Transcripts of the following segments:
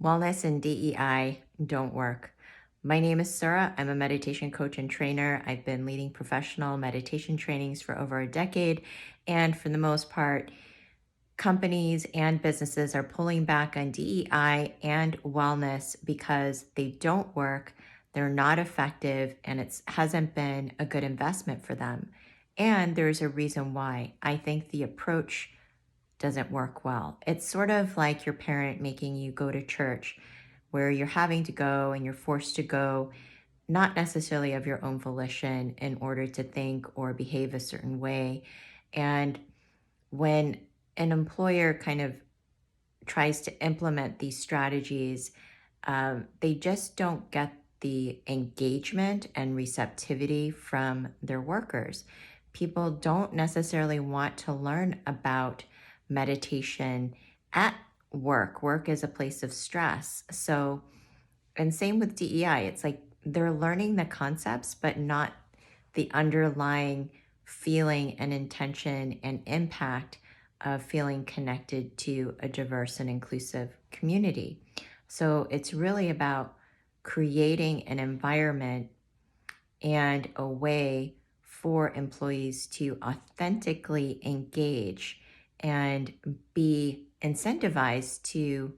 Wellness and DEI don't work. My name is Sarah. I'm a meditation coach and trainer. I've been leading professional meditation trainings for over a decade. And for the most part, companies and businesses are pulling back on DEI and wellness because they don't work, they're not effective, and it hasn't been a good investment for them. And there's a reason why. I think the approach doesn't work well. It's sort of like your parent making you go to church where you're having to go and you're forced to go, not necessarily of your own volition in order to think or behave a certain way. And when an employer kind of tries to implement these strategies, they just don't get the engagement and receptivity from their workers. People don't necessarily want to learn about meditation at work. Work is a place of stress. So, and same with DEI, it's like they're learning the concepts, but not the underlying feeling and intention and impact of feeling connected to a diverse and inclusive community. So it's really about creating an environment and a way for employees to authentically engage and be incentivized to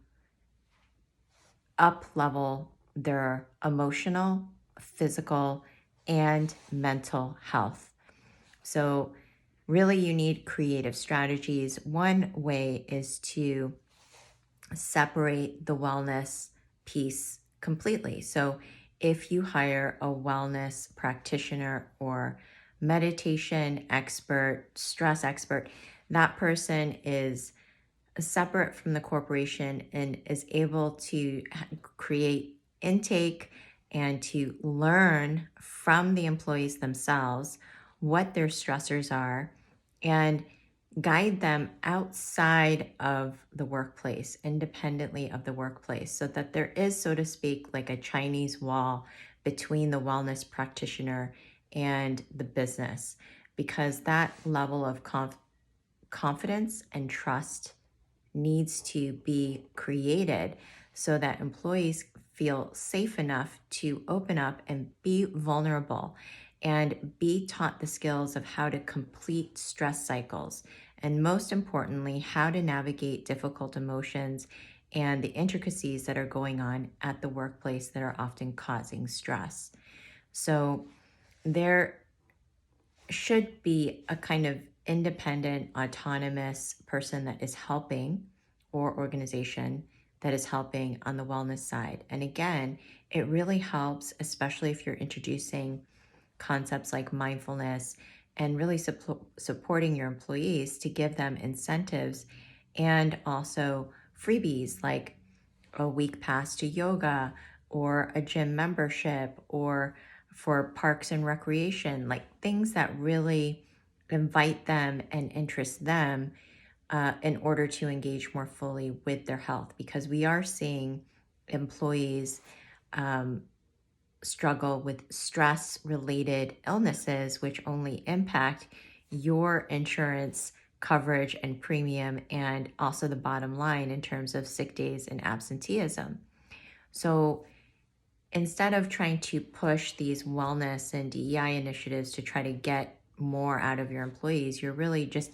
up level their emotional, physical, and mental health. So, really, you need creative strategies. One way is to separate the wellness piece completely. So, if you hire a wellness practitioner or meditation expert, stress expert, that person is separate from the corporation and is able to create intake and to learn from the employees themselves what their stressors are and guide them outside of the workplace, independently of the workplace, so that there is, so to speak, like a Chinese wall between the wellness practitioner and the business, because that level of confidence and trust needs to be created so that employees feel safe enough to open up and be vulnerable and be taught the skills of how to complete stress cycles. And most importantly, how to navigate difficult emotions and the intricacies that are going on at the workplace that are often causing stress. So there should be a kind of independent, autonomous person that is helping, or organization that is helping on the wellness side. And again, it really helps, especially if you're introducing concepts like mindfulness and really supporting your employees to give them incentives and also freebies like a week pass to yoga or a gym membership or for parks and recreation, like things that really invite them and interest them in order to engage more fully with their health, because we are seeing employees struggle with stress related illnesses, which only impact your insurance coverage and premium, and also the bottom line in terms of sick days and absenteeism. So instead of trying to push these wellness and DEI initiatives to try to get more out of your employees, you're really just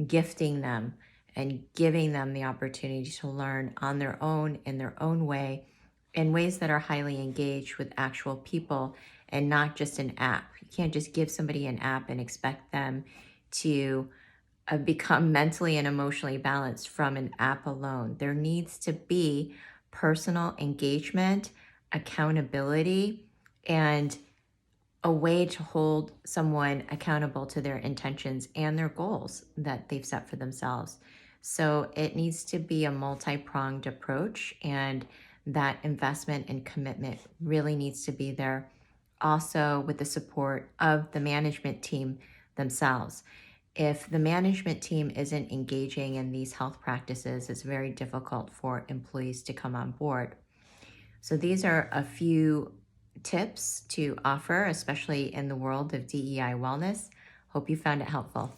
gifting them and giving them the opportunity to learn on their own, in their own way, in ways that are highly engaged with actual people and not just an app. You can't just give somebody an app and expect them to become mentally and emotionally balanced from an app alone. There needs to be personal engagement, accountability, and a way to hold someone accountable to their intentions and their goals that they've set for themselves. So it needs to be a multi-pronged approach, and that investment and commitment really needs to be there, also with the support of the management team themselves. If the management team isn't engaging in these health practices, it's very difficult for employees to come on board. So these are a few tips to offer, especially in the world of DEI wellness. Hope you found it helpful.